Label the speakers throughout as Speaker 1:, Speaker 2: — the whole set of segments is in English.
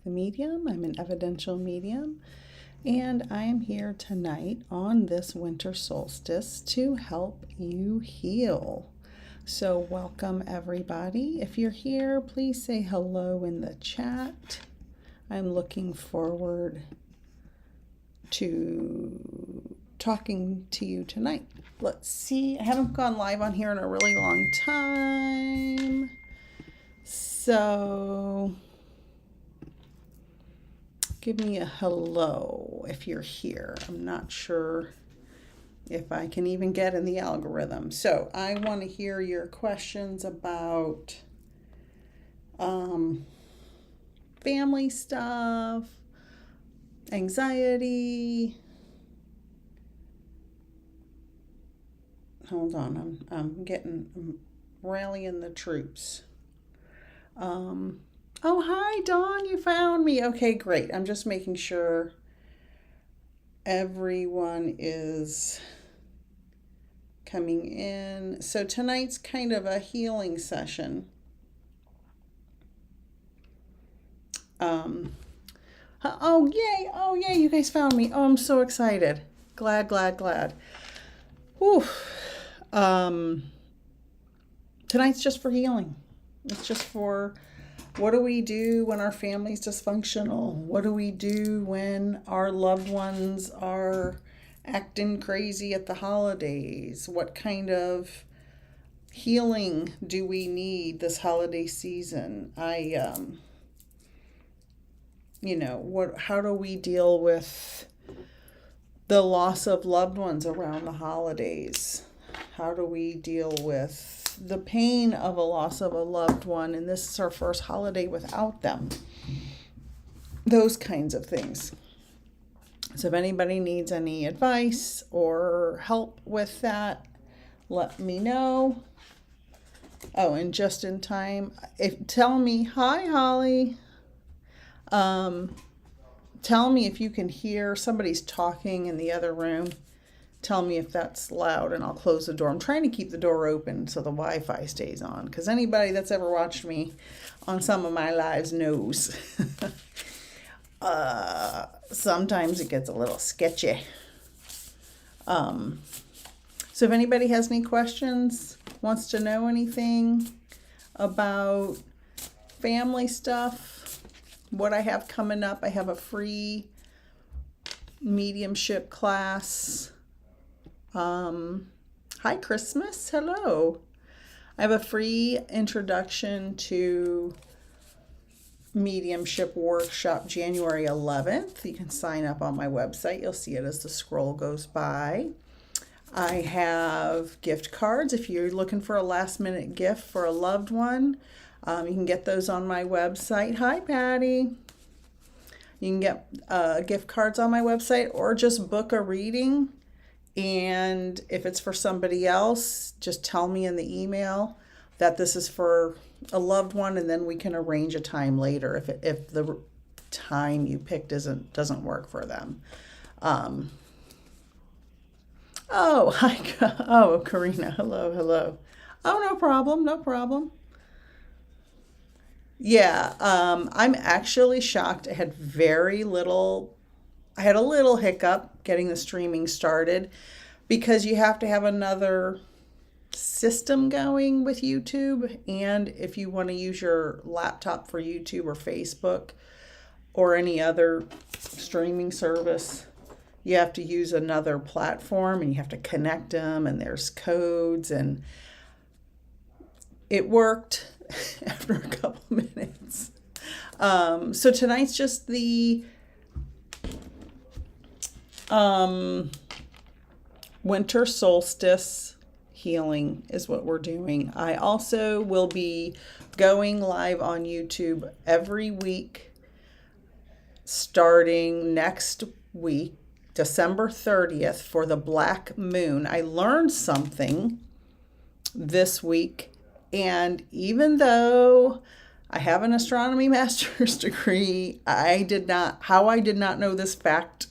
Speaker 1: Nik the Medium. I'm an evidential medium, and I am here tonight on this winter solstice to help you heal. So welcome everybody. If you're here, please say hello in the chat. I'm looking forward to talking to you tonight. Let's see. I haven't gone live on here in a really long time. So give me a hello if you're here. I'm not sure if I can even get in the algorithm. So I want to hear your questions about family stuff, anxiety. Hold on, I'm rallying the troops. Oh, hi, Dawn, you found me. Okay, great. I'm just making sure everyone is coming in. So tonight's kind of a healing session. Oh, yay, you guys found me. Oh, I'm so excited. Glad. Whew. Tonight's just for healing. It's just for what do we do when our family's dysfunctional? What do we do when our loved ones are acting crazy at the holidays? What kind of healing do we need this holiday season? How do we deal with the loss of loved ones around the holidays? How do we deal with the pain of a loss of a loved one, and this is our first holiday without them? Those kinds of things. So if anybody needs any advice or help with that, let me know. Oh, and just in time, tell me, hi Holly. Tell me if you can hear somebody's talking in the other room. Tell me if that's loud and I'll close the door. I'm trying to keep the door open so the Wi-Fi stays on, because anybody that's ever watched me on some of my lives knows. Sometimes it gets a little sketchy. So if anybody has any questions, wants to know anything about family stuff, what I have coming up, I have a free mediumship class. Hi Christmas, hello. I have a free introduction to mediumship workshop January 11th. You can sign up on my website. You'll see it as the scroll goes by. I have gift cards. If you're looking for a last minute gift for a loved one, you can get those on my website. Hi Patty. You can get gift cards on my website, or just book a reading. And if it's for somebody else, just tell me in the email that this is for a loved one, and then we can arrange a time later if the time you picked doesn't work for them. Oh, hi. Oh, Karina. Hello. Oh, no problem. Yeah, I'm actually shocked. I had a little hiccup getting the streaming started, because you have to have another system going with YouTube, and if you want to use your laptop for YouTube or Facebook or any other streaming service, you have to use another platform, and you have to connect them, and there's codes, and it worked after a couple minutes. So tonight's just the winter solstice healing is what we're doing. I also will be going live on YouTube every week starting next week, December 30th, for the black moon. I learned something this week, and even though I have an astronomy master's degree, I did not know this fact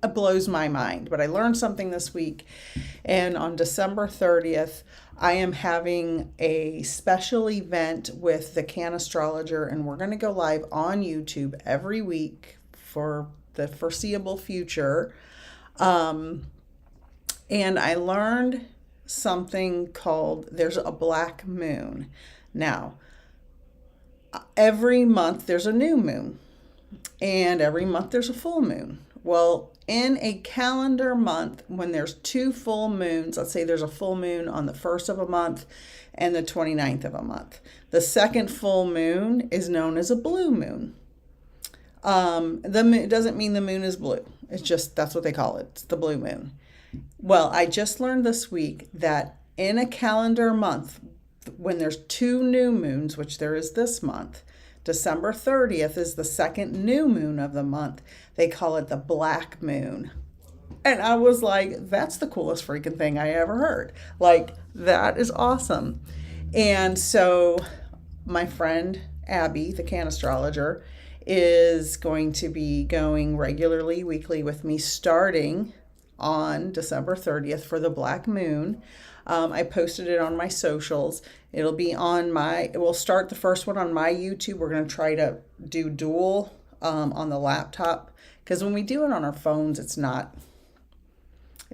Speaker 1: it blows my mind. But I learned something this week, and on December 30th, I am having a special event with the Can Astrologer, and we're going to go live on YouTube every week for the foreseeable future. And I learned something called, there's a black moon. Now, every month there's a new moon, and every month there's a full moon. Well, in a calendar month, when there's 2 full moons, let's say there's a full moon on the 1st of a month and the 29th of a month, the second full moon is known as a blue moon. It doesn't mean the moon is blue. It's just, that's what they call it. It's the blue moon. Well, I just learned this week that in a calendar month, when there's 2 new moons, which there is this month, December 30th is the second new moon of the month. They call it the black moon. And I was like, that's the coolest freaking thing I ever heard. Like, that is awesome. And so my friend Abby, the Can Astrologer, is going to be going regularly, weekly with me starting on December 30th for the black moon. I posted it on my socials. It'll be on we'll start the first one on my YouTube. We're going to try to do dual on the laptop, because when we do it on our phones, it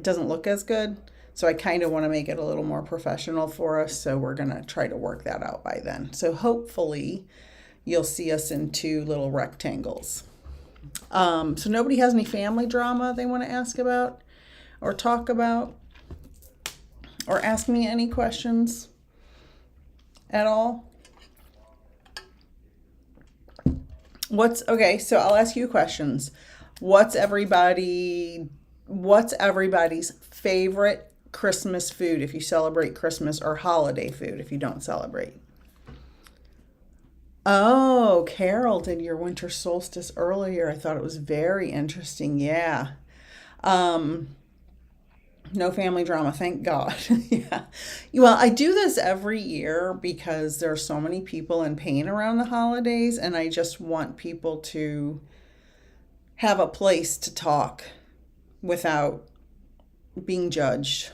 Speaker 1: doesn't look as good. So I kind of want to make it a little more professional for us. So we're going to try to work that out by then. So hopefully you'll see us in 2 little rectangles. So nobody has any family drama they want to ask about or talk about? Or ask me any questions at all? Okay, so I'll ask you questions. What's everybody's favorite Christmas food if you celebrate Christmas, or holiday food if you don't celebrate? Oh, Carol did your winter solstice earlier. I thought it was very interesting. Yeah. No family drama, thank God. Yeah. Well, I do this every year because there are so many people in pain around the holidays, and I just want people to have a place to talk without being judged.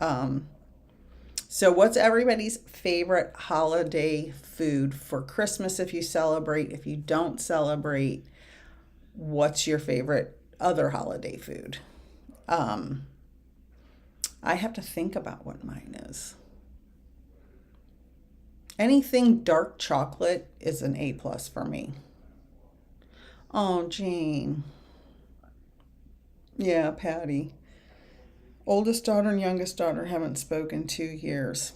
Speaker 1: So what's everybody's favorite holiday food for Christmas if you celebrate? If you don't celebrate, what's your favorite other holiday food? I have to think about what mine is. Anything dark chocolate is an A+ for me. Oh, Jane. Yeah, Patty. Oldest daughter and youngest daughter haven't spoken 2 years.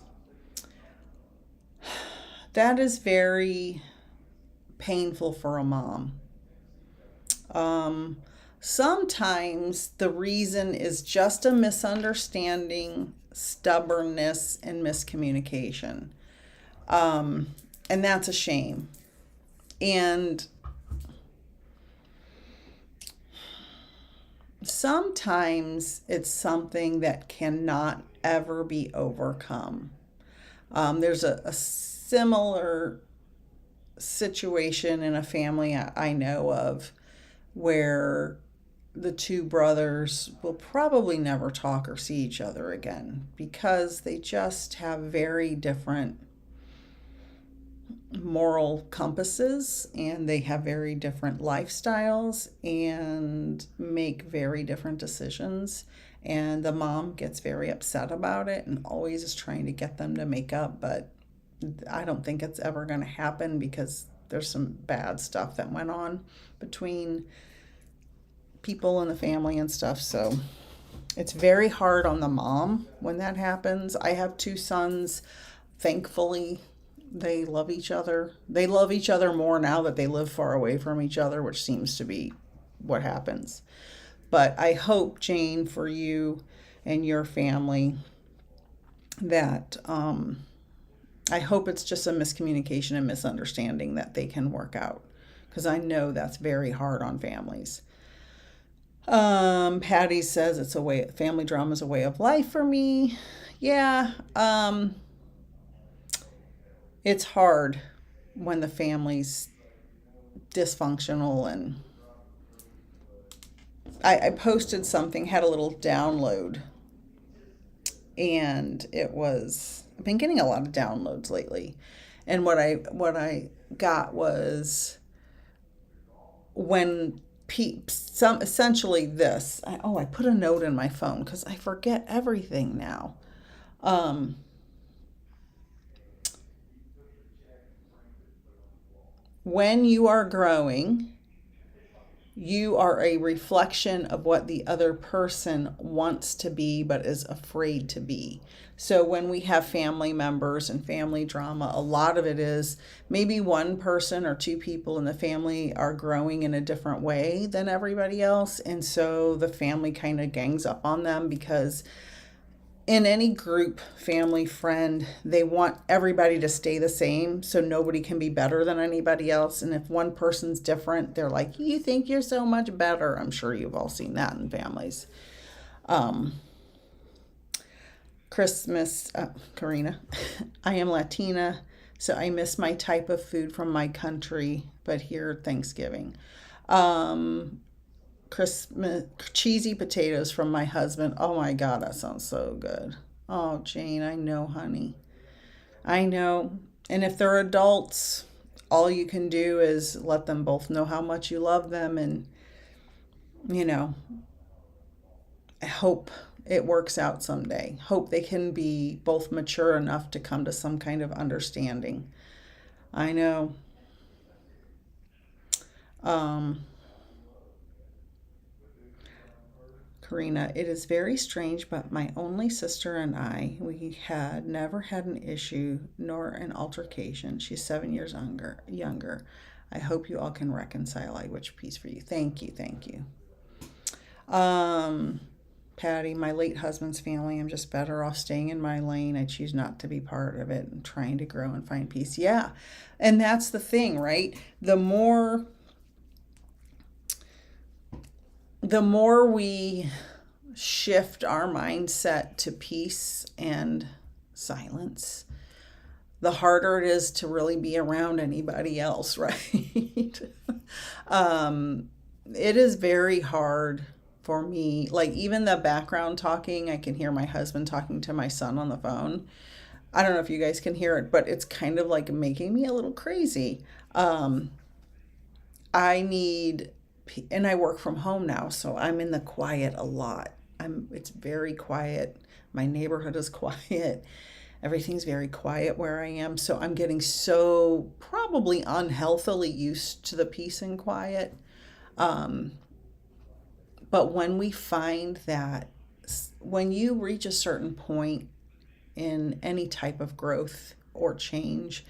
Speaker 1: That is very painful for a mom. Sometimes the reason is just a misunderstanding, stubbornness, and miscommunication. And that's a shame. And sometimes it's something that cannot ever be overcome. There's a similar situation in a family I know of where the 2 brothers will probably never talk or see each other again because they just have very different moral compasses, and they have very different lifestyles and make very different decisions. And the mom gets very upset about it and always is trying to get them to make up, but I don't think it's ever going to happen because there's some bad stuff that went on between people in the family and stuff. So it's very hard on the mom when that happens. I have 2 sons. Thankfully, they love each other. They love each other more now that they live far away from each other, which seems to be what happens. But I hope, Jane, for you and your family, that I hope it's just a miscommunication and misunderstanding that they can work out, because I know that's very hard on families. Patty says family drama is a way of life for me. Yeah. It's hard when the family's dysfunctional, I posted something, had a little download, and I've been getting a lot of downloads lately. And what I got was when essentially this. I put a note in my phone because I forget everything now. Um, when you are growing, you are a reflection of what the other person wants to be but is afraid to be. So when we have family members and family drama, a lot of it is maybe one person or two people in the family are growing in a different way than everybody else. And so the family kind of gangs up on them because in any group, family, friend, they want everybody to stay the same so nobody can be better than anybody else. And if one person's different, they're like, you think you're so much better. I'm sure you've all seen that in families. Christmas, Karina, I am Latina, so I miss my type of food from my country, but here Thanksgiving. Christmas cheesy potatoes from my husband. Oh my God, that sounds so good. Oh, Jane, I know, honey. I know. And if they're adults, all you can do is let them both know how much you love them, and, you know, I hope it works out someday. Hope they can be both mature enough to come to some kind of understanding. I know. Karina, it is very strange, but my only sister and we had never had an issue nor an altercation. She's 7 years younger. I hope you all can reconcile. I wish peace for you. Thank you, thank you. Patty, my late husband's family, I'm just better off staying in my lane. I choose not to be part of it and trying to grow and find peace. Yeah, and that's the thing, right? The more we shift our mindset to peace and silence, the harder it is to really be around anybody else, right? It is very hard for me. Like, even the background talking, I can hear my husband talking to my son on the phone. I don't know if you guys can hear it, but it's kind of like making me a little crazy. I need, and I work from home now, so I'm in the quiet a lot. It's very quiet. My neighborhood is quiet. Everything's very quiet where I am. So I'm getting so probably unhealthily used to the peace and quiet. But when we find that, when you reach a certain point in any type of growth or change,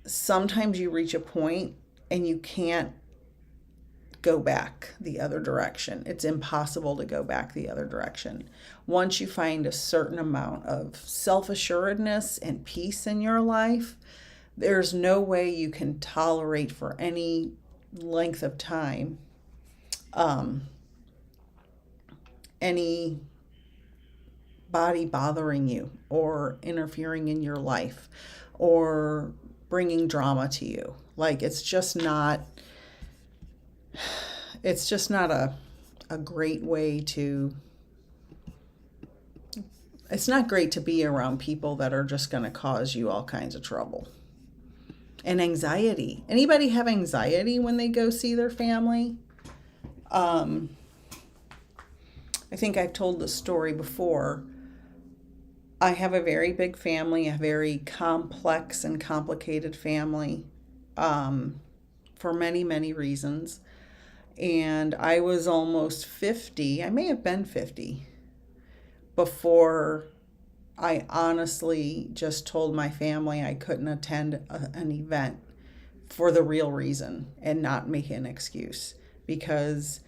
Speaker 1: sometimes you reach a point and you can't go back the other direction. It's impossible to go back the other direction. Once you find a certain amount of self-assuredness and peace in your life, there's no way you can tolerate for any length of time any body bothering you or interfering in your life or bringing drama to you. Like, it's just not a great way to, it's not great to be around people that are just going to cause you all kinds of trouble. And anxiety. Anybody have anxiety when they go see their family? I think I've told the story before. I have a very big family, a very complex and complicated family, for many, many reasons. And I was almost 50. I may have been 50 before I honestly just told my family I couldn't attend an event for the real reason and not make an excuse, because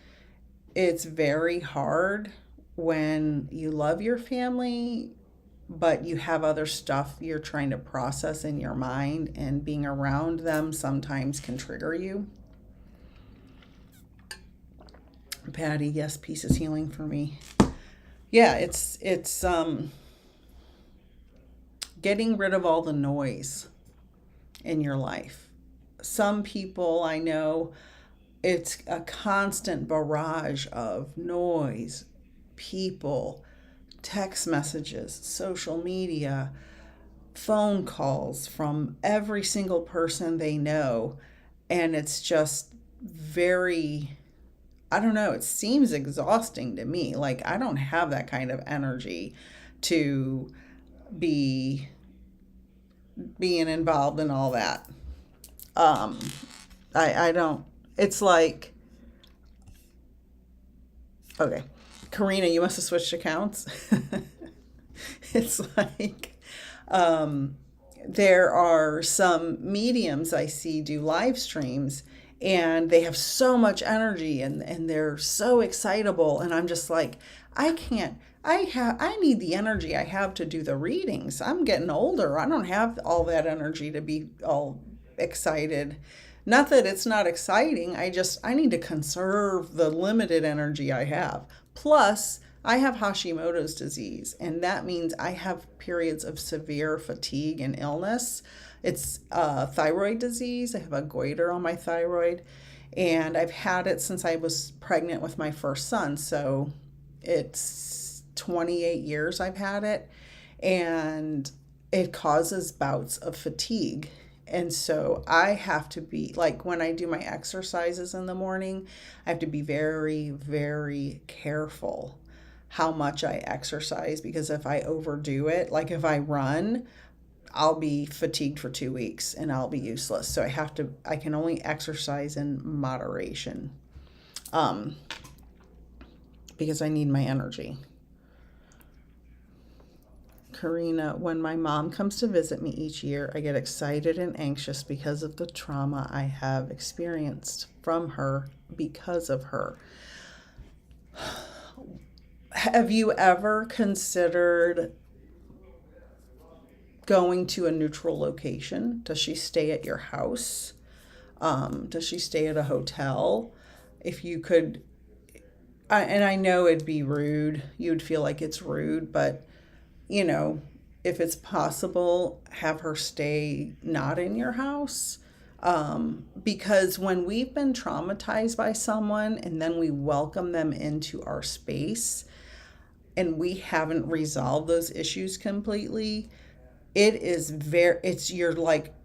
Speaker 1: it's very hard when you love your family, but you have other stuff you're trying to process in your mind, and being around them sometimes can trigger you. Patty, yes, peace is healing for me. Yeah, it's getting rid of all the noise in your life. Some people I know it's a constant barrage of noise, people, text messages, social media, phone calls from every single person they know. And it's just very, I don't know, it seems exhausting to me. Like, I don't have that kind of energy to be being involved in all that. Um, I don't, it's like, okay, Karina, you must have switched accounts. It's like, um, there are some mediums I see do live streams, and they have so much energy, and they're so excitable. And I'm just like, I can't, I need the energy I have to do the readings. I'm getting older. I don't have all that energy to be all excited. Not that it's not exciting. I need to conserve the limited energy I have. Plus, I have Hashimoto's disease, and that means I have periods of severe fatigue and illness. It's thyroid disease. I have a goiter on my thyroid, and I've had it since I was pregnant with my first son. So it's 28 years I've had it, and it causes bouts of fatigue. And so I have to be like, when I do my exercises in the morning, I have to be very, very careful how much I exercise, because if I overdo it, like if I run, I'll be fatigued for 2 weeks and I'll be useless. So I can only exercise in moderation, because I need my energy. Karina, when my mom comes to visit me each year, I get excited and anxious because of the trauma I have experienced from her because of her. Have you ever considered going to a neutral location? Does she stay at your house? Does she stay at a hotel? If you could, and I know it'd be rude, you would feel like it's rude, but if it's possible, have her stay not in your house. Because when we've been traumatized by someone and then we welcome them into our space and we haven't resolved those issues completely, you're like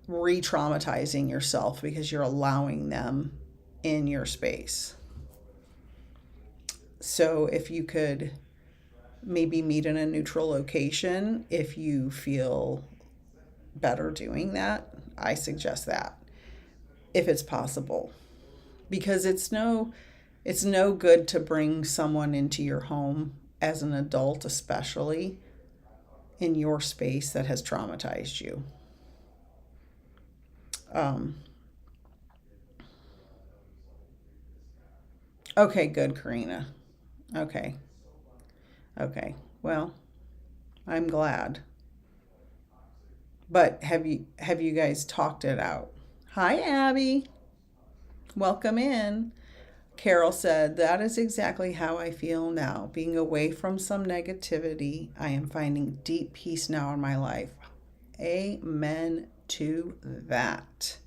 Speaker 1: re-traumatizing yourself because you're allowing them in your space. So if you could maybe meet in a neutral location, if you feel better doing that, I suggest that if it's possible, because it's no good to bring someone into your home as an adult, especially in your space, that has traumatized you. Okay, good, Karina. Okay. Well, I'm glad. But have you guys talked it out? Hi, Abby. Welcome in. Carol said, that is exactly how I feel now. Being away from some negativity, I am finding deep peace now in my life. Amen to that.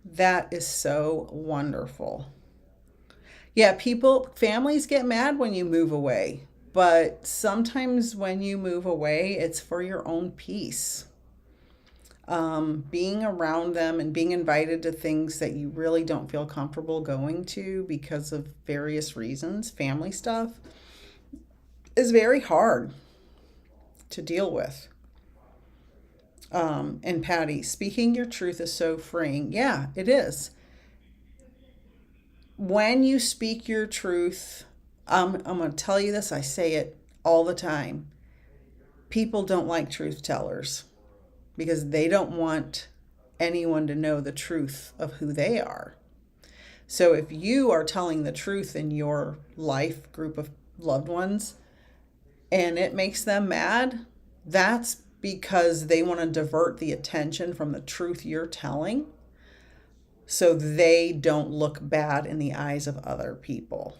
Speaker 1: That is so wonderful. Yeah, families get mad when you move away, but sometimes when you move away, it's for your own peace. Being around them and being invited to things that you really don't feel comfortable going to because of various reasons, family stuff, is very hard to deal with. And Patty, speaking your truth is so freeing. Yeah, it is. When you speak your truth, I'm going to tell you this, I say it all the time. People don't like truth tellers because they don't want anyone to know the truth of who they are. So if you are telling the truth in your life group of loved ones and it makes them mad, that's because they want to divert the attention from the truth you're telling so they don't look bad in the eyes of other people.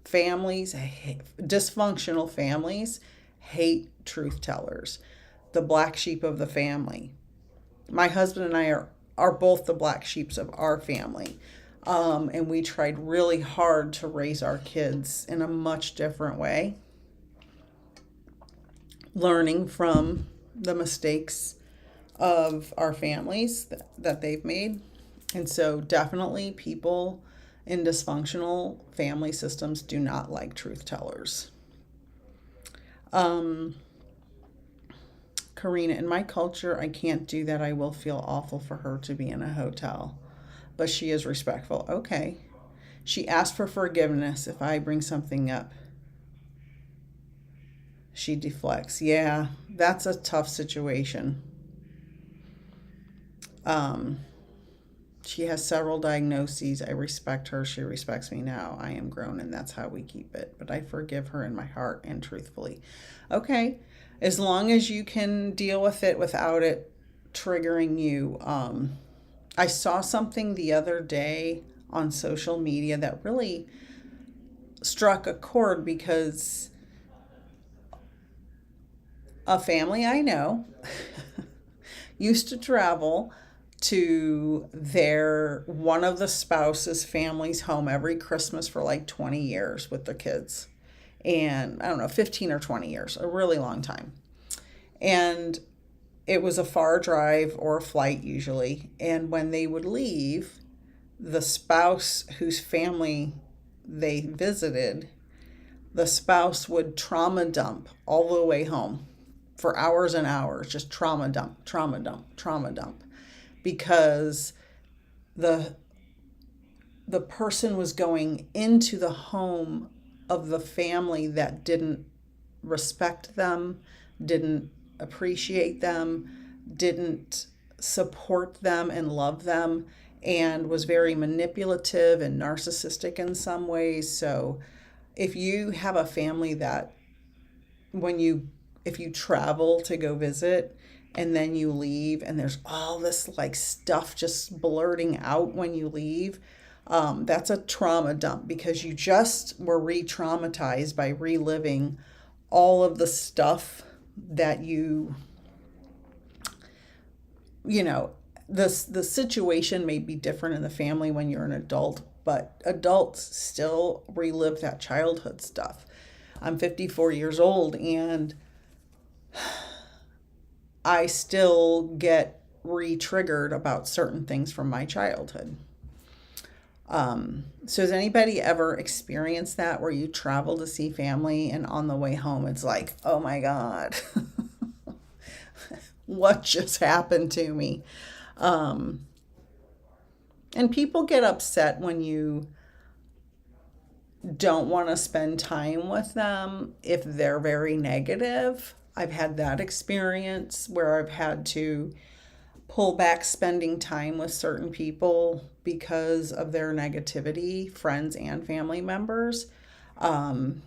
Speaker 1: Dysfunctional families hate truth tellers, the black sheep of the family. My husband and I are both the black sheeps of our family. And we tried really hard to raise our kids in a much different way, learning from the mistakes of our families that they've made. And so definitely people in dysfunctional family systems do not like truth tellers. Karina, in my culture, I can't do that. I will feel awful for her to be in a hotel, but she is respectful. Okay. She asked for forgiveness if I bring something up. She deflects. Yeah, that's a tough situation. She has several diagnoses. I respect her. She respects me now. I am grown, and that's how we keep it. But I forgive her in my heart and truthfully. Okay. As long as you can deal with it without it triggering you. I saw something the other day on social media that really struck a chord, because a family I know used to travel to one of the spouse's family's home every Christmas for like 20 years with their kids. And I don't know, 15 or 20 years, a really long time. And it was a far drive or a flight usually. And when they would leave, the spouse whose family they visited, the spouse would trauma dump all the way home for hours and hours, just trauma dump, trauma dump, trauma dump. Because the person was going into the home of the family that didn't respect them, didn't appreciate them, didn't support them and love them, and was very manipulative and narcissistic in some ways. So if you have a family that if you travel to go visit and then you leave and there's all this like stuff just blurting out when you leave, that's a trauma dump, because you just were re-traumatized by reliving all of the stuff that the situation may be different in the family when you're an adult, but adults still relive that childhood stuff. I'm 54 years old and I still get re-triggered about certain things from my childhood. So has anybody ever experienced that, where you travel to see family and on the way home it's like, oh my God, what just happened to me? And people get upset when you don't want to spend time with them if they're very negative. I've had that experience where I've had to pull back spending time with certain people because of their negativity, friends and family members. When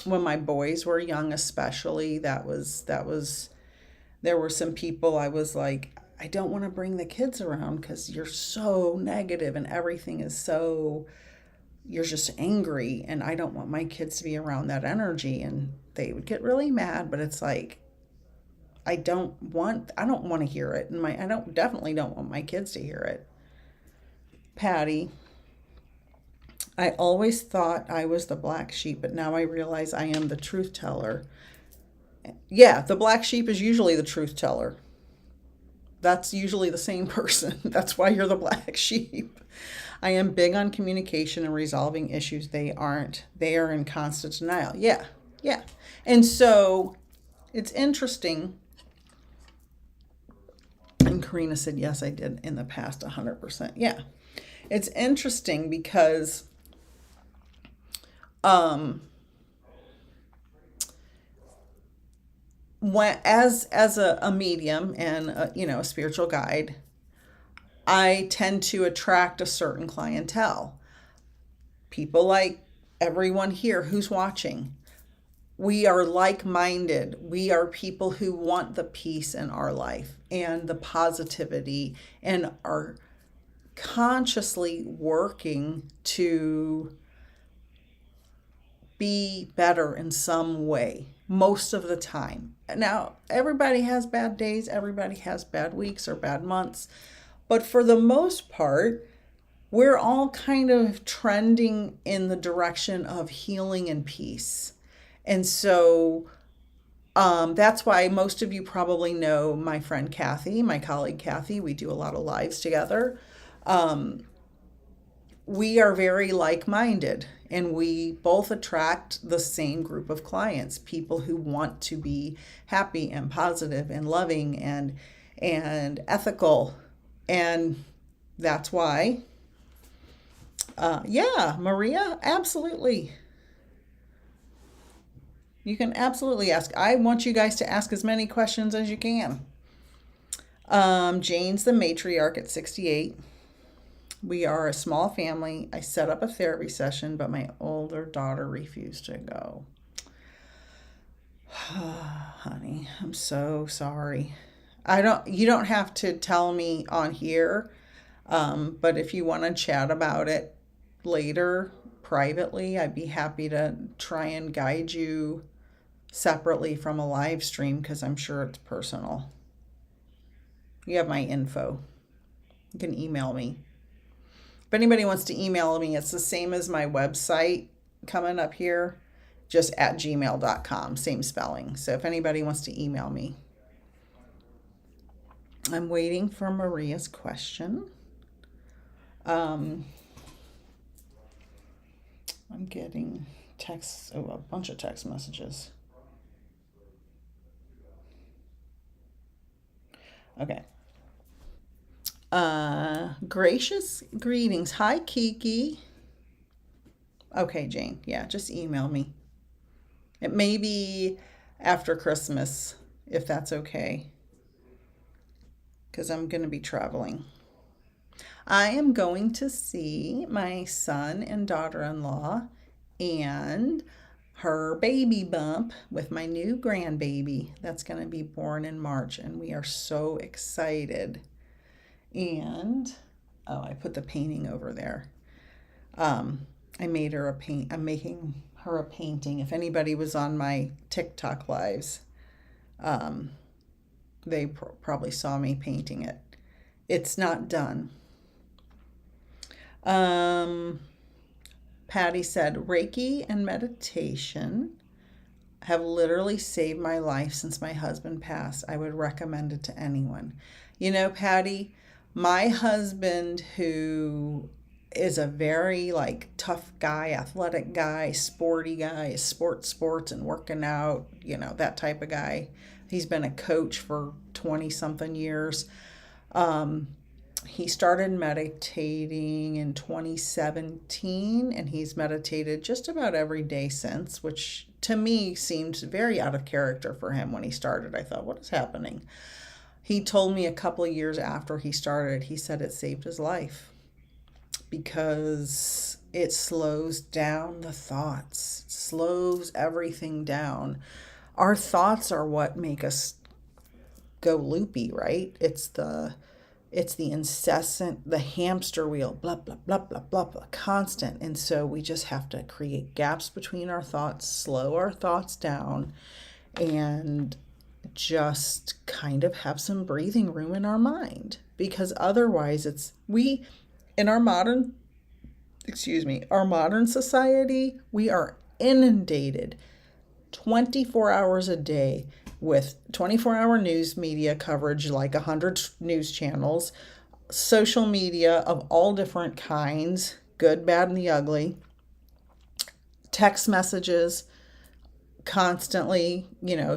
Speaker 1: my boys were young, especially, there were some people I was like, I don't want to bring the kids around because you're so negative and everything is so, you're just angry, and I don't want my kids to be around that energy. And they would get really mad, but it's like, I don't want to hear it. And definitely don't want my kids to hear it. Patty, I always thought I was the black sheep, but now I realize I am the truth teller. Yeah, the black sheep is usually the truth teller. That's usually the same person. That's why you're the black sheep. I am big on communication and resolving issues. They aren't. They are in constant denial. Yeah. And so it's interesting. And Karina said, yes, I did in the past 100%. Yeah. It's interesting because when as a medium and a spiritual guide, I tend to attract a certain clientele. People like everyone here who's watching. We are like-minded. We are people who want the peace in our life and the positivity, and are consciously working to be better in some way most of the time. Now, everybody has bad days. Everybody has bad weeks or bad months. But for the most part, we're all kind of trending in the direction of healing and peace. And so that's why most of you probably know my friend Kathy, my colleague Kathy. We do a lot of lives together. We are very like-minded, and we both attract the same group of clients, people who want to be happy and positive and loving and ethical. And that's why yeah, Maria, absolutely. You can absolutely ask. I want you guys to ask as many questions as you can. Jane's the matriarch at 68. We are a small family. I set up a therapy session, but my older daughter refused to go. Honey, I'm so sorry. You don't have to tell me on here, but if you want to chat about it later privately, I'd be happy to try and guide you separately from a live stream because I'm sure it's personal. You have my info. You can email me. If anybody wants to email me, it's the same as my website coming up here, just at gmail.com, same spelling. So if anybody wants to email me. I'm waiting for Maria's question. I'm getting texts, a bunch of text messages. Okay. Gracious greetings. Hi, Kiki. Okay, Jane. Yeah, just email me. It may be after Christmas, if that's okay, because I'm going to be traveling. I am going to see my son and daughter-in-law and her baby bump with my new grandbaby that's going to be born in March, and we are so excited. And I put the painting over there. I made her I'm making her a painting. If anybody was on my TikTok lives, they probably saw me painting it. It's not done. Patty said, Reiki and meditation have literally saved my life since my husband passed. I would recommend it to anyone. You know, Patty, my husband, who is a very tough guy, athletic guy, sporty guy, sports and working out, that type of guy. He's been a coach for 20 something years. He started meditating in 2017, and he's meditated just about every day since, which to me seemed very out of character for him when he started. I thought, what is happening? He told me a couple of years after he started, he said it saved his life because it slows down the thoughts, it slows everything down. Our thoughts are what make us go loopy, right? It's the incessant, the hamster wheel, blah, blah, blah, blah, blah, blah, constant. And so we just have to create gaps between our thoughts, slow our thoughts down, and just kind of have some breathing room in our mind, because otherwise in our modern society, we are inundated 24 hours a day with 24-hour news media coverage, like 100 news channels, social media of all different kinds, good, bad, and the ugly, text messages constantly.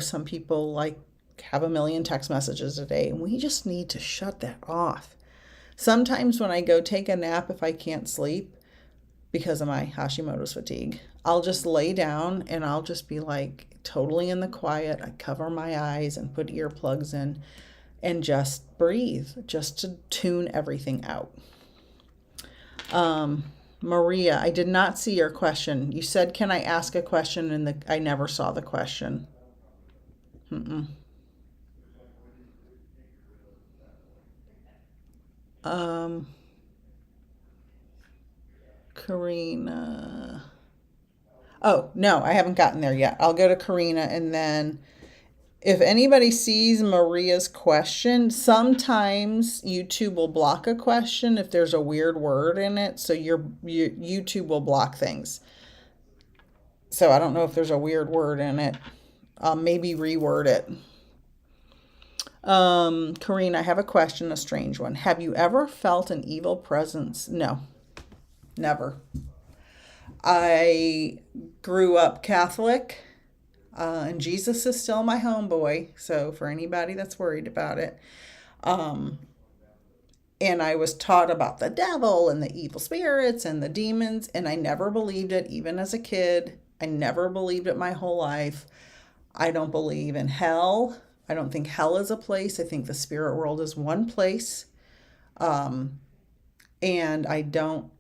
Speaker 1: Some people have 1 million text messages a day, and we just need to shut that off. Sometimes when I go take a nap, if I can't sleep because of my Hashimoto's fatigue, I'll just lay down and I'll just be totally in the quiet. I cover my eyes and put earplugs in and just breathe, just to tune everything out. Maria, I did not see your question. You said, can I ask a question? And I never saw the question. Karina. Oh, no, I haven't gotten there yet. I'll go to Karina, and then If anybody sees Maria's question, sometimes YouTube will block a question if there's a weird word in it. So your YouTube will block things. So I don't know if there's a weird word in it. Maybe reword it. Karina, I have a question, a strange one. Have you ever felt an evil presence? No, never. I grew up Catholic. And Jesus is still my homeboy. So for anybody that's worried about it. And I was taught about the devil and the evil spirits and the demons. And I never believed it, even as a kid. I never believed it my whole life. I don't believe in hell. I don't think hell is a place. I think the spirit world is one place. And I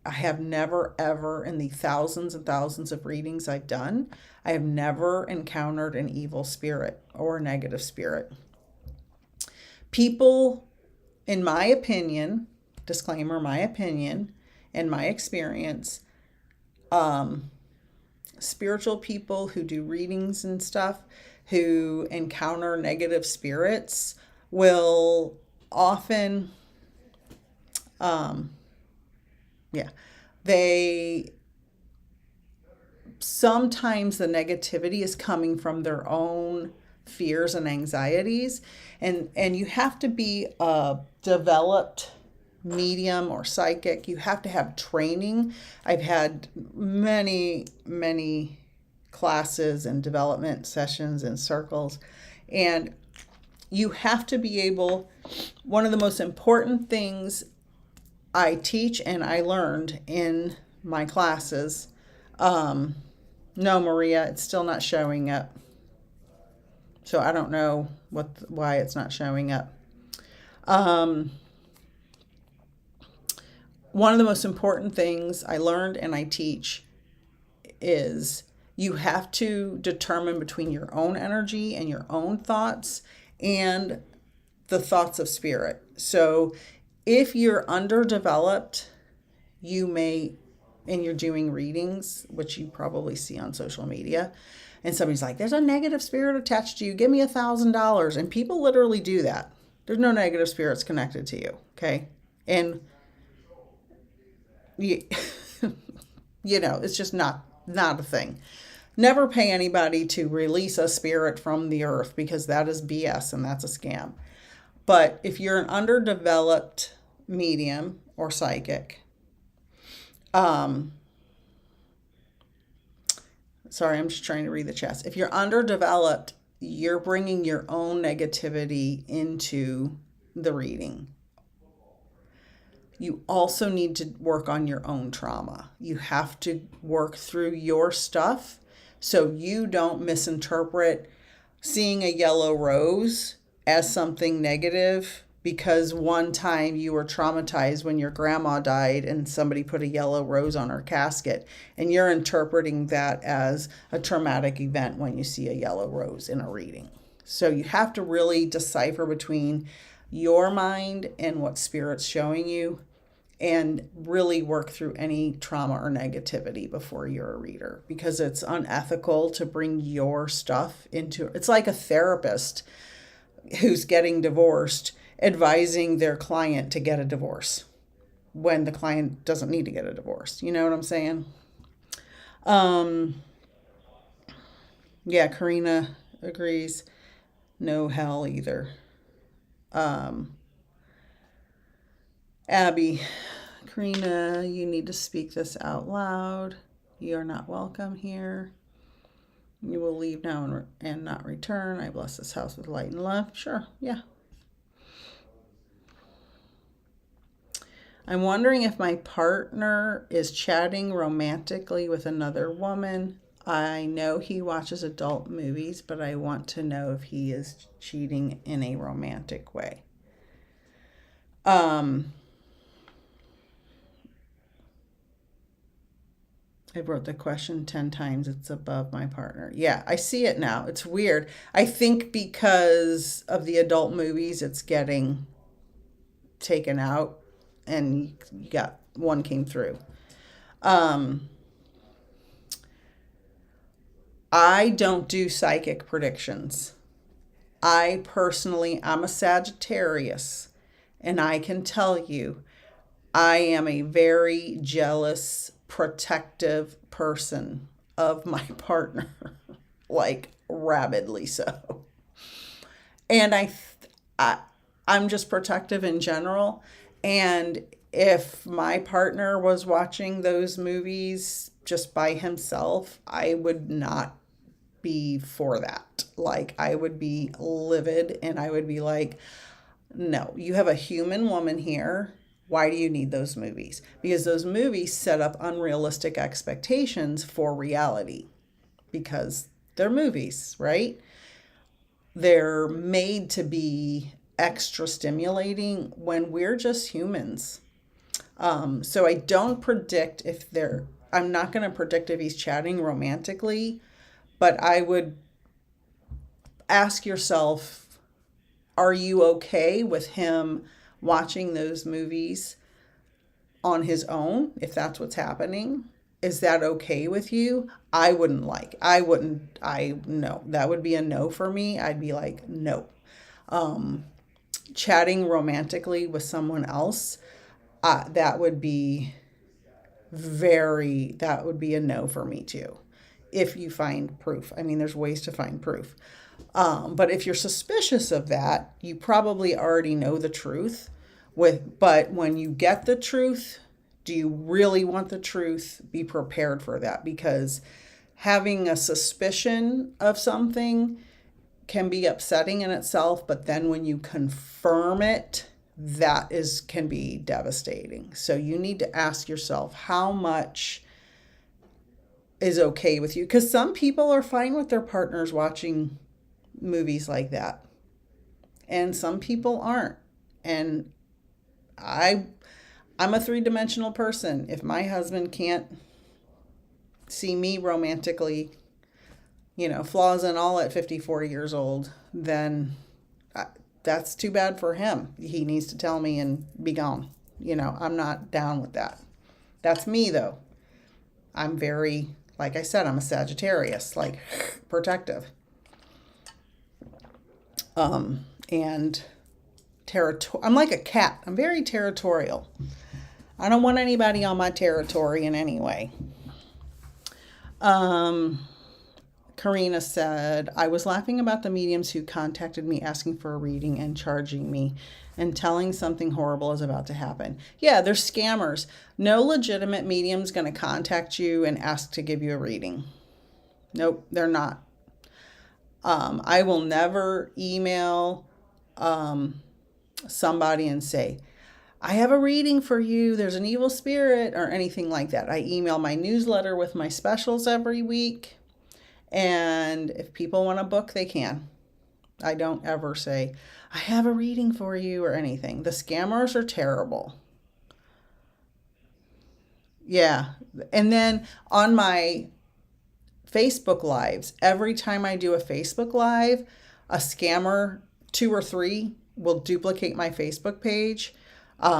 Speaker 1: have never, ever, in the thousands and thousands of readings I've done, I have never encountered an evil spirit or a negative spirit. People, in my opinion, disclaimer, my opinion and my experience, spiritual people who do readings and stuff, who encounter negative spirits will often, sometimes the negativity is coming from their own fears and anxieties. And you have to be a developed medium or psychic. You have to have training. I've had many, many classes and development sessions and circles. And you have to be able, one of the most important things I teach and I learned in my classes, no, Maria, it's still not showing up. So I don't know why it's not showing up. One of the most important things I learned and I teach is you have to determine between your own energy and your own thoughts and the thoughts of spirit. So if you're underdeveloped, you may, and you're doing readings, which you probably see on social media, and somebody's like, there's a negative spirit attached to you, give me $1,000. And people literally do that. There's no negative spirits connected to you, okay? And it's just not a thing. Never pay anybody to release a spirit from the earth, because that is BS and that's a scam. But if you're an underdeveloped medium or psychic, sorry, I'm just trying to read the chat. If you're underdeveloped, you're bringing your own negativity into the reading. You also need to work on your own trauma. You have to work through your stuff so you don't misinterpret seeing a yellow rose as something negative because one time you were traumatized when your grandma died and somebody put a yellow rose on her casket, and you're interpreting that as a traumatic event when you see a yellow rose in a reading. So you have to really decipher between your mind and what spirit's showing you, and really work through any trauma or negativity before you're a reader, because it's unethical to bring your stuff into it. It's like a therapist who's getting divorced advising their client to get a divorce when the client doesn't need to get a divorce. You know what I'm saying? Yeah, Karina agrees. No hell either. Abby, Karina, you need to speak this out loud. You are not welcome here. You will leave now and not return. I bless this house with light and love. Sure, yeah. I'm wondering if my partner is chatting romantically with another woman. I know he watches adult movies, but I want to know if he is cheating in a romantic way. I wrote the question 10 times. It's above my partner. Yeah, I see it now. It's weird. I think because of the adult movies, it's getting taken out, and you got one came through. I don't do psychic predictions. I'm a Sagittarius, and I can tell you, I am a very jealous, protective person of my partner, like rabidly so. And I'm just protective in general. And if my partner was watching those movies just by himself, I would not be for that. Like, I would be livid and I would be like, no, you have a human woman here. Why do you need those movies? Because those movies set up unrealistic expectations for reality because they're movies, right? They're made to be extra stimulating when we're just humans. So I don't predict I'm not going to predict if he's chatting romantically, but I would ask yourself, are you okay with him watching those movies on his own, if that's what's happening? Is that okay with you? No, that would be a no for me. I'd be like, no. Chatting romantically with someone else, that would be a no for me too. If you find proof. I mean, there's ways to find proof. But if you're suspicious of that, you probably already know the truth. But when you get the truth, do you really want the truth? Be prepared for that, because having a suspicion of something can be upsetting in itself, but then when you confirm it, can be devastating. So you need to ask yourself how much is okay with you, because some people are fine with their partners watching movies like that, and some people aren't. And I'm a three-dimensional person. If my husband can't see me romantically, flaws and all at 54 years old, then that's too bad for him. He needs to tell me and be gone. I'm not down with that. That's me, though. I'm very, like I said, I'm a Sagittarius, like protective. And I'm like a cat. I'm very territorial. I don't want anybody on my territory in any way. Karina said, I was laughing about the mediums who contacted me asking for a reading and charging me and telling something horrible is about to happen. Yeah, they're scammers. No legitimate medium's going to contact you and ask to give you a reading. Nope, they're not. I will never email somebody and say, I have a reading for you, there's an evil spirit, or anything like that. I email my newsletter with my specials every week. And if people want to book, they can. I don't ever say, I have a reading for you or anything. The scammers are terrible. Yeah. And then on my Facebook lives, every time I do a Facebook live, a scammer, 2 or 3, will duplicate my Facebook page,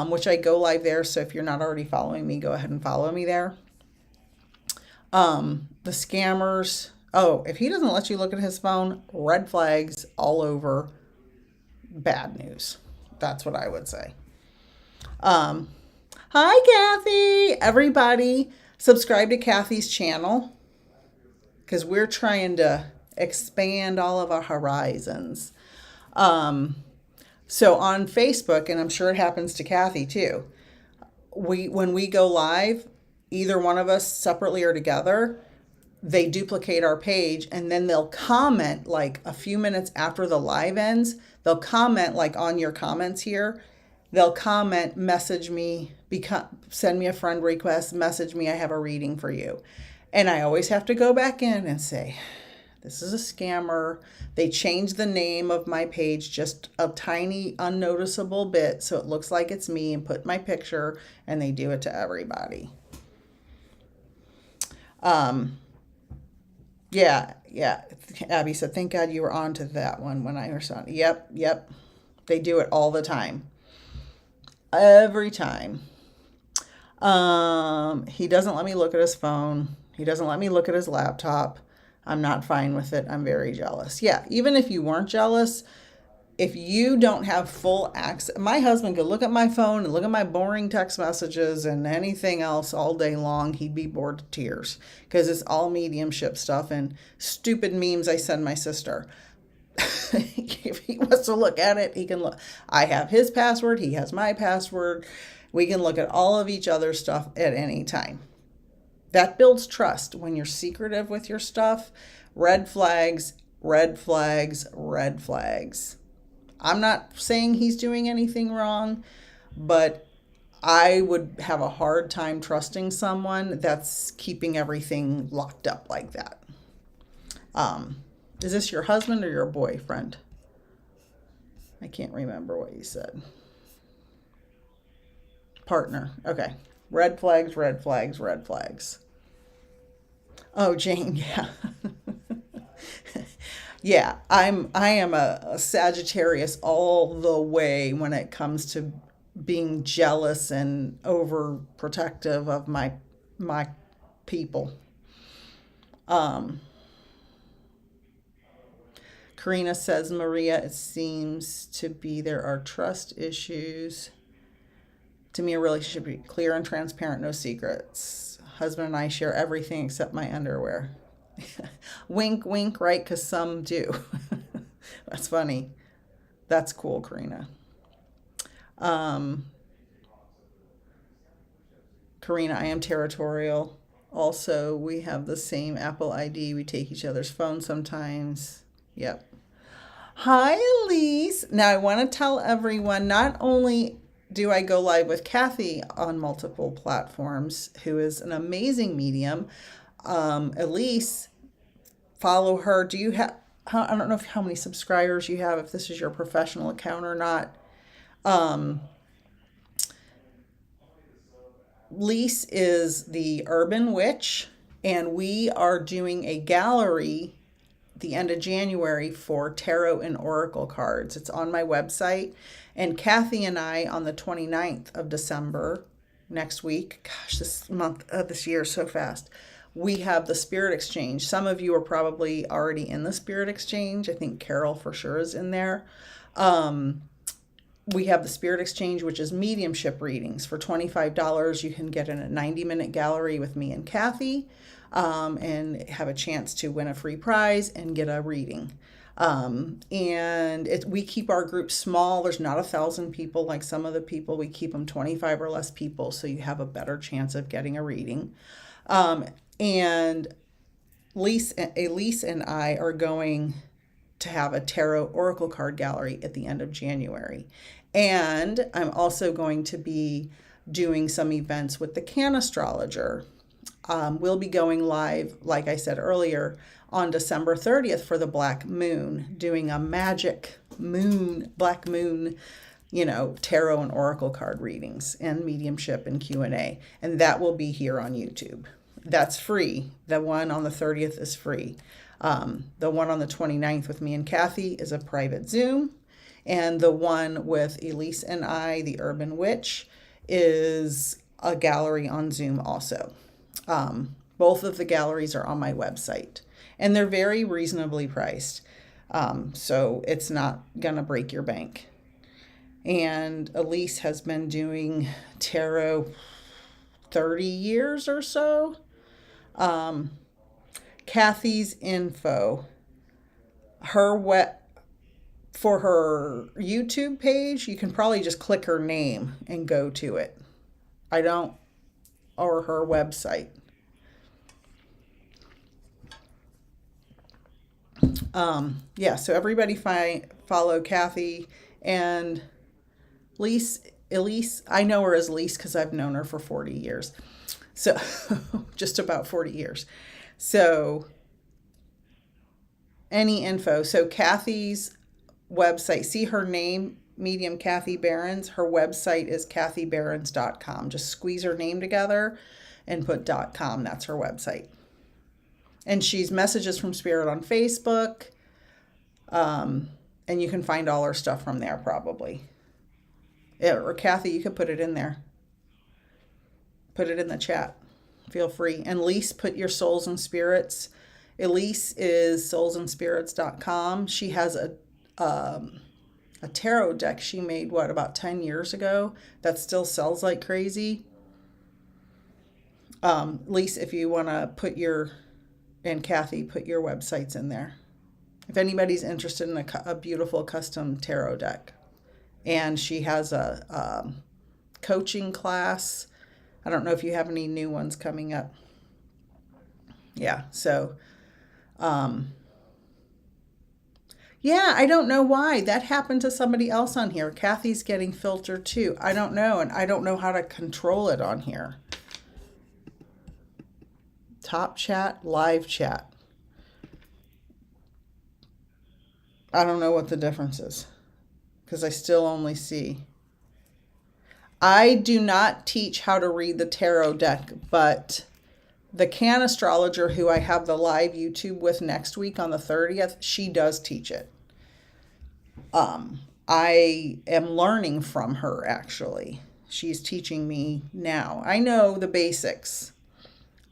Speaker 1: which I go live there. So if you're not already following me, go ahead and follow me there. The scammers... Oh, if he doesn't let you look at his phone, red flags all over, bad news. That's what I would say. Hi, Kathy. Everybody, subscribe to Kathy's channel, because we're trying to expand all of our horizons. So on Facebook, and I'm sure it happens to Kathy too, when we go live, either one of us separately or together, they duplicate our page, and then they'll comment like a few minutes after the live ends. They'll comment like on your comments here. They'll comment, message me, send me a friend request, message me, I have a reading for you. And I always have to go back in and say, this is a scammer. They changed the name of my page just a tiny unnoticeable bit so it looks like it's me, and put my picture, and they do it to everybody. Yeah. Abby said, thank God you were on to that one when I was on. Yep. They do it all the time. Every time. He doesn't let me look at his phone. He doesn't let me look at his laptop. I'm not fine with it. I'm very jealous. Yeah, even if you weren't jealous, if you don't have full access, my husband could look at my phone and look at my boring text messages and anything else all day long. He'd be bored to tears because it's all mediumship stuff and stupid memes I send my sister. If he wants to look at it, he can look. I have his password. He has my password. We can look at all of each other's stuff at any time. That builds trust. When you're secretive with your stuff, red flags, red flags, red flags. I'm not saying he's doing anything wrong, but I would have a hard time trusting someone that's keeping everything locked up like that. Is this your husband or your boyfriend? I can't remember what you said. Partner. Okay. Red flags, red flags, red flags. Oh, Jane, yeah. Yeah, I am a Sagittarius all the way when it comes to being jealous and overprotective of my people. Karina says, Maria, it seems to be there are trust issues. To me, a relationship should be clear and transparent, no secrets. Husband and I share everything except my underwear. Wink, wink, right? Because some do. That's funny. That's cool, Karina. Karina, I am territorial. Also, we have the same Apple ID. We take each other's phones sometimes. Yep. Hi, Elise. Now, I want to tell everyone, not only do I go live with Kathy on multiple platforms, who is an amazing medium. Elise, follow her. Do you have, I don't know how many subscribers you have, if this is your professional account or not. Lise is the urban witch, and we are doing a gallery the end of January for tarot and oracle cards. It's on my website. And Kathy and I, on the 29th of December, next week, gosh, this year is so fast, we have the Spirit Exchange. Some of you are probably already in the Spirit Exchange. I think Carol for sure is in there. We have the Spirit Exchange, which is mediumship readings. For $25, you can get in a 90-minute gallery with me and Kathy, and have a chance to win a free prize and get a reading. We keep our group small. There's not 1,000 people like some of the people. We keep them 25 or less people, so you have a better chance of getting a reading. And Elise and I are going to have a tarot oracle card gallery at the end of January. And I'm also going to be doing some events with the Can Astrologer. We'll be going live, like I said earlier, on December 30th for the Black Moon, doing a magic moon, Black Moon, tarot and oracle card readings and mediumship and Q&A. And that will be here on YouTube. That's free. The one on the 30th is free. The one on the 29th with me and Kathy is a private Zoom. And the one with Elise and I, the Urban Witch, is a gallery on Zoom also. Both of the galleries are on my website. And they're very reasonably priced. So it's not going to break your bank. And Elise has been doing tarot 30 years or so. Kathy's info, for her YouTube page, you can probably just click her name and go to it. Or her website. So everybody follow Kathy and Elise. I know her as Elise because I've known her for 40 years. So just about 40 years. So any info. So Kathy's website, see her name, Medium Kathy Behrens. Her website is kathybehrens.com. Just squeeze her name together and put .com. That's her website. And she's Messages from Spirit on Facebook. And you can find all her stuff from there probably. Or Kathy, you could put it in there. Put it in the chat. Feel free. And Lise, put your Souls and Spirits Elise is soulsandspirits.com. She has a tarot deck she made, about 10 years ago that still sells like crazy. Elise, if you want to and Kathy, put your websites in there. If anybody's interested in a beautiful custom tarot deck. And she has a coaching class. I don't know if you have any new ones coming up. Yeah, so, yeah, I don't know why. That happened to somebody else on here. Kathy's getting filtered too. I don't know, and I don't know how to control it on here. Top chat, live chat. I don't know what the difference is because I still only see. I do not teach how to read the tarot deck, but the Can Astrologer, who I have the live YouTube with next week on the 30th, she does teach it. I am learning from her, actually. She's teaching me now. I know the basics,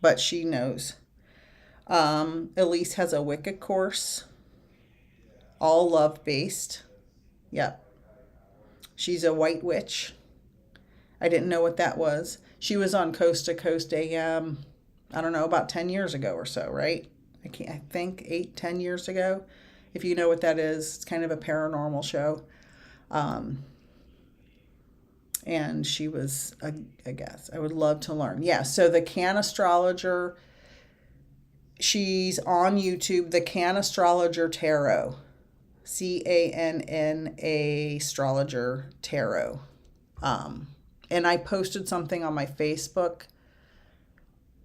Speaker 1: but she knows. Elise has a Wicca course, all love-based. Yep. She's a white witch. I didn't know what that was. She was on Coast to Coast AM, I don't know, about 10 years ago or so, right? I think 8-10 years ago. If you know what that is, it's kind of a paranormal show. And she was a guest. I would love to learn. Yeah, so the Can Astrologer, she's on YouTube, the Can Astrologer Tarot. CANNA Astrologer Tarot. And I posted something on my Facebook.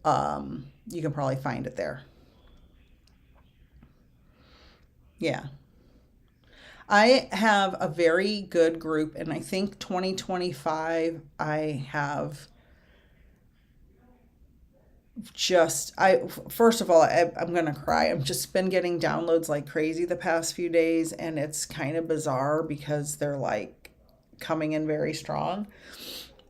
Speaker 1: You can probably find it there. Yeah. I have a very good group, and I think 2025 I have first of all, I'm going to cry. I've just been getting downloads like crazy the past few days, and it's kind of bizarre because they're like coming in very strong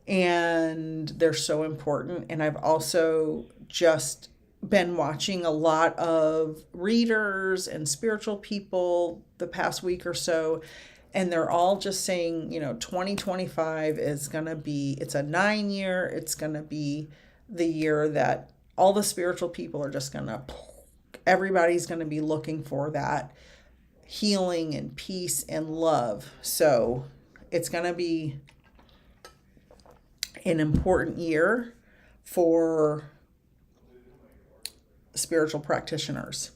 Speaker 1: and they're so important. And I've also just been watching a lot of readers and spiritual people the past week or so, and they're all just saying, 2025 is going to be, it's a 9-year, it's going to be the year that all the spiritual people are just going to, everybody's going to be looking for that healing and peace and love. So it's going to be an important year for spiritual practitioners.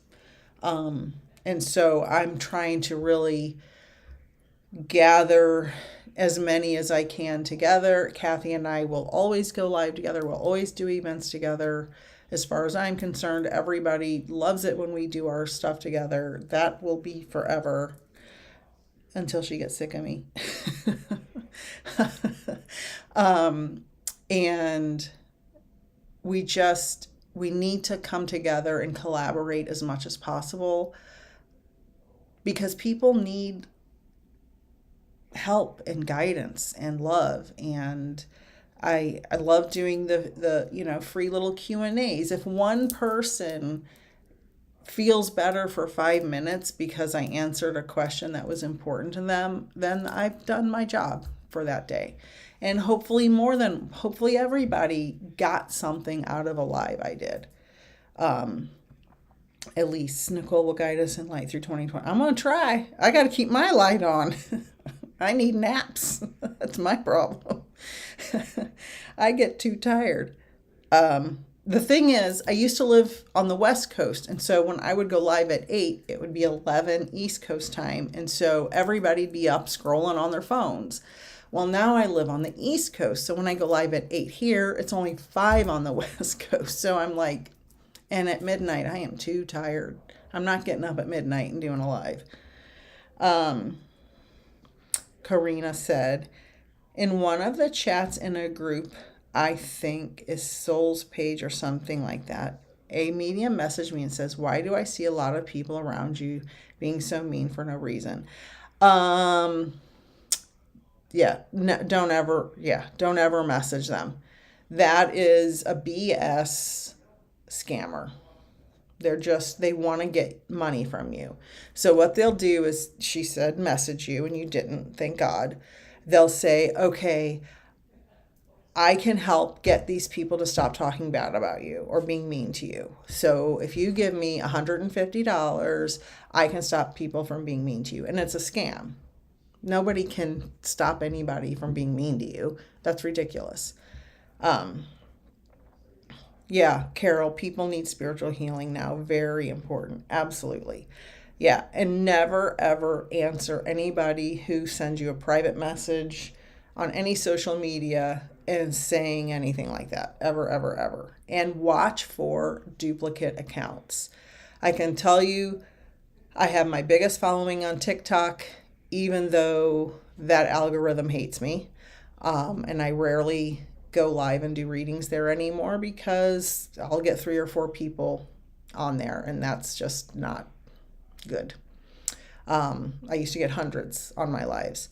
Speaker 1: And so I'm trying to really gather as many as I can together. Kathy and I will always go live together. We'll always do events together. As far as I'm concerned, everybody loves it when we do our stuff together. That will be forever until she gets sick of me. And we need to come together and collaborate as much as possible because people need help and guidance and love. And I love doing the free little Q&As. If one person feels better for 5 minutes because I answered a question that was important to them, then I've done my job for that day. And hopefully everybody got something out of a live I did. At least Nicole will guide us in light through 2020. I'm going to try. I got to keep my light on. I need naps. That's my problem. I get too tired. The thing is, I used to live on the West Coast. And so when I would go live at 8, it would be 11 East Coast time. And so everybody'd be up scrolling on their phones. Well, now I live on the East Coast. So when I go live at 8 here, it's only 5 on the West Coast. So I'm like, and at midnight, I am too tired. I'm not getting up at midnight and doing a live. Karina said, in one of the chats in a group, I think is Soul's page or something like that, a medium messaged me and says, why do I see a lot of people around you being so mean for no reason? Don't ever message them. That is a BS scammer. They want to get money from you. So what they'll do is, she said, message you, and you didn't, thank God. They'll say, okay, I can help get these people to stop talking bad about you or being mean to you. So if you give me $150, I can stop people from being mean to you. And it's a scam. Nobody can stop anybody from being mean to you. That's ridiculous. Yeah, Carol, people need spiritual healing now. Very important. Absolutely. Yeah. And never, ever answer anybody who sends you a private message on any social media and saying anything like that. Ever, ever, ever. And watch for duplicate accounts. I can tell you, I have my biggest following on TikTok, even though that algorithm hates me. And I rarely go live and do readings there anymore because I'll get 3 or 4 people on there, and that's just not good. I used to get hundreds on my lives,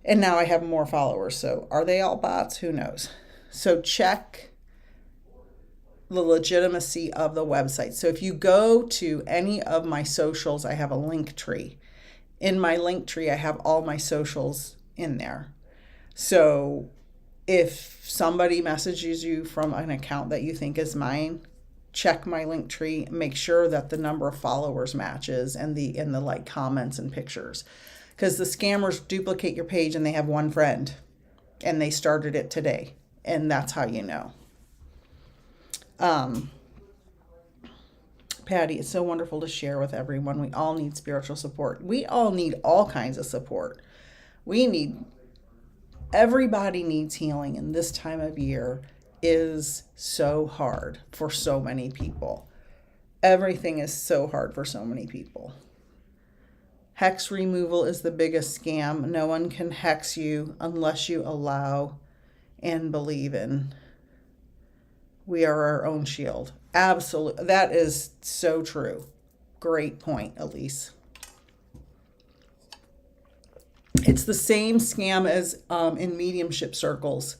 Speaker 1: and now I have more followers. So are they all bots? Who knows? So check the legitimacy of the website. So if you go to any of my socials, I have a link tree. In my link tree, I have all my socials in there. So if somebody messages you from an account that you think is mine, check my link tree, make sure that the number of followers matches and the like comments and pictures. Because the scammers duplicate your page and they have one friend and they started it today. And that's how you know. Patty, it's so wonderful to share with everyone. We all need spiritual support. We all need all kinds of support. Everybody needs healing, and this time of year is so hard for so many people. Everything is so hard for so many people. Hex removal is the biggest scam. No one can hex you unless you allow and believe in. We are our own shield. Absolutely. That is so true. Great point, Elise. It's the same scam as in mediumship circles.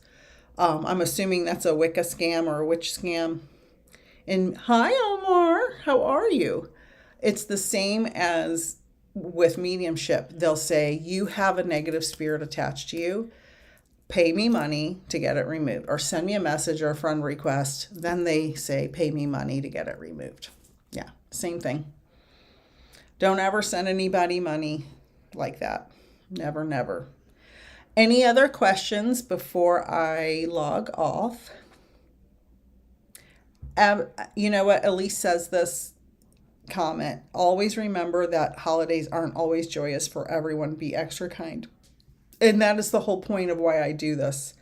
Speaker 1: I'm assuming that's a Wicca scam or a witch scam. And hi, Omar. How are you? It's the same as with mediumship. They'll say, you have a negative spirit attached to you. Pay me money to get it removed. Or send me a message or a friend request. Then they say, pay me money to get it removed. Yeah, same thing. Don't ever send anybody money like that. Never, never. Any other questions before I log off? You know what? Elise says this comment. Always remember that holidays aren't always joyous for everyone. Be extra kind. And that is the whole point of why I do this.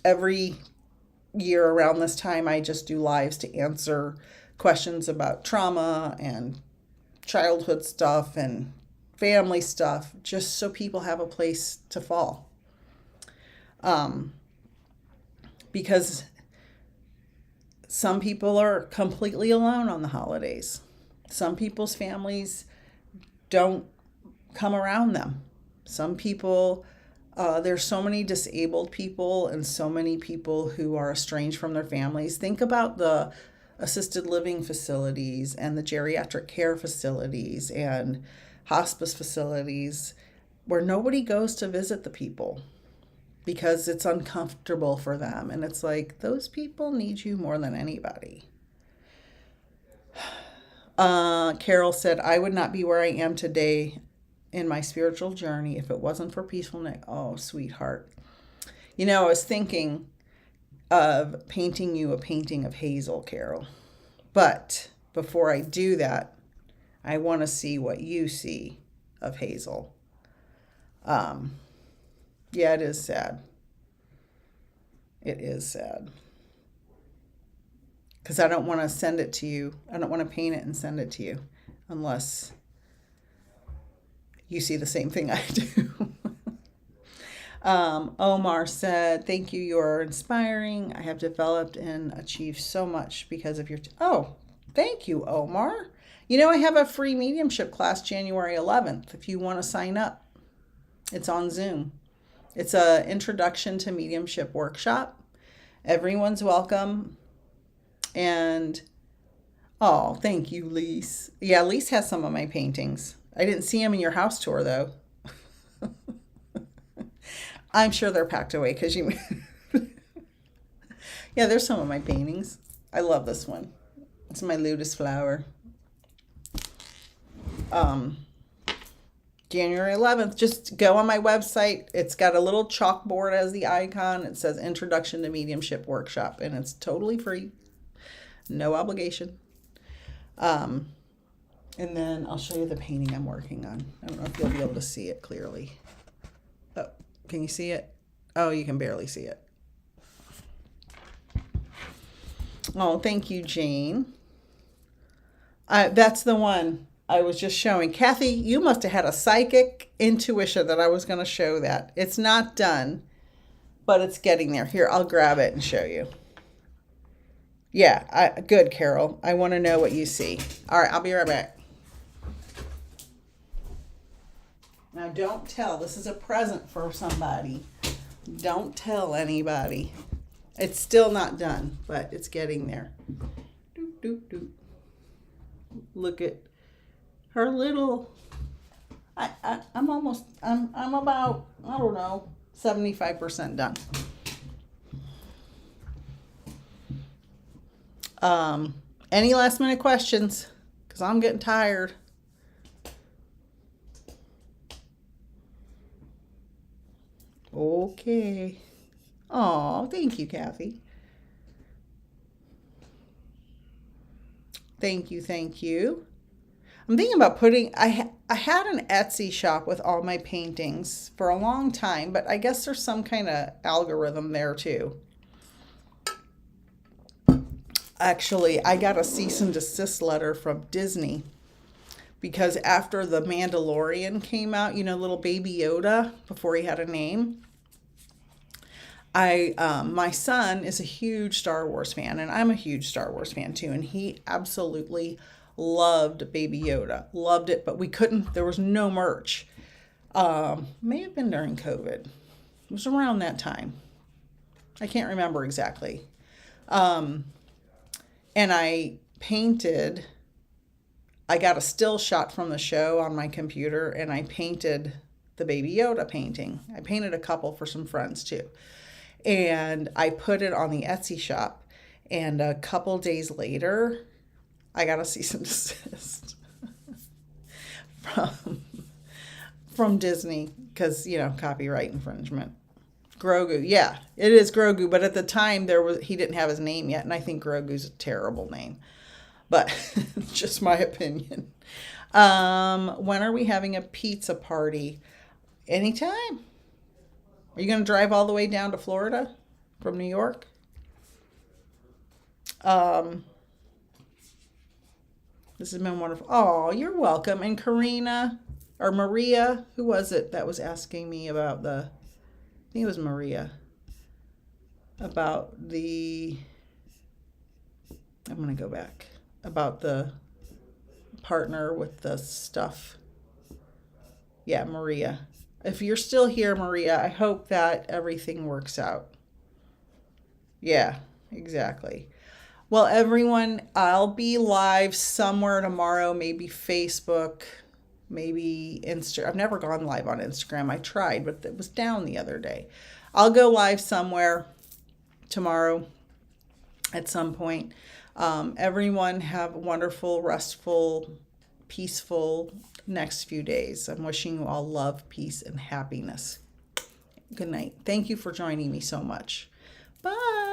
Speaker 1: Every year around this time, I just do lives to answer questions about trauma and childhood stuff and family stuff, just so people have a place to fall. Because some people are completely alone on the holidays. Some people's families don't come around them. Some people, there's so many disabled people and so many people who are estranged from their families. Think about the assisted living facilities and the geriatric care facilities and hospice facilities where nobody goes to visit the people because it's uncomfortable for them. And it's like, those people need you more than anybody. Carol said, I would not be where I am today in my spiritual journey if it wasn't for peacefulness. Oh, sweetheart. You know, I was thinking of painting you a painting of Hazel, Carol. But before I do that, I want to see what you see of Hazel. Yeah, it is sad. It is sad. Because I don't want to send it to you. I don't want to paint it and send it to you unless you see the same thing I do. Omar said, thank you. You're inspiring. I have developed and achieved so much because of your... Oh, thank you, Omar. You know, I have a free mediumship class January 11th if you want to sign up. It's on Zoom. It's an introduction to mediumship workshop. Everyone's welcome. And Oh, thank you, Lise. Yeah, Lise has some of my paintings. I didn't see them in your house tour, though. I'm sure they're packed away because you. Yeah, there's some of my paintings. I love this one. It's my lotus flower. Um, January 11th. Just go on my website. It's got a little chalkboard as the icon. It says Introduction to Mediumship Workshop, and it's totally free. No obligation. Um, and then I'll show you the painting I'm working on. I don't know if you'll be able to see it clearly. Oh, can you see it? Oh, you can barely see it. Oh, thank you, Jane. That's the one I was just showing. Kathy, you must have had a psychic intuition that I was going to show that. It's not done, but it's getting there. Here, I'll grab it and show you. Yeah, good, Carol. I want to know what you see. All right, I'll be right back. Now, don't tell. This is a present for somebody. Don't tell anybody. It's still not done, but it's getting there. Doop, doop, doop. Look at her little. I'm about, I don't know, 75% done. Any last minute questions? Because I'm getting tired. Okay. Oh, thank you, Kathy. Thank you, thank you. I'm thinking about putting, I had an Etsy shop with all my paintings for a long time, but I guess there's some kind of algorithm there too. Actually, I got a cease and desist letter from Disney because after The Mandalorian came out, you know, little baby Yoda, before he had a name, my son is a huge Star Wars fan, and I'm a huge Star Wars fan too, and he absolutely loved Baby Yoda. Loved it, but we couldn't, there was no merch. May have been during COVID. It was around that time. I can't remember exactly. And I got a still shot from the show on my computer, and I painted the Baby Yoda painting. I painted a couple for some friends too. And I put it on the Etsy shop, and a couple days later, I got a cease and desist from Disney because, you know, copyright infringement. Grogu, yeah, it is Grogu, but at the time he didn't have his name yet, and I think Grogu's a terrible name, but just my opinion. When are we having a pizza party? Anytime. Are you going to drive all the way down to Florida from New York? This has been wonderful. Oh, you're welcome. And Karina or Maria, who was it that was asking me about I think it was Maria, about I'm going to go back, about the partner with the stuff. Yeah, Maria. If you're still here, Maria, I hope that everything works out. Yeah, exactly. Well, everyone, I'll be live somewhere tomorrow, maybe Facebook, maybe Instagram. I've never gone live on Instagram. I tried, but it was down the other day. I'll go live somewhere tomorrow at some point. Everyone have a wonderful, restful, peaceful next few days. I'm wishing you all love, peace, and happiness. Good night. Thank you for joining me so much. Bye.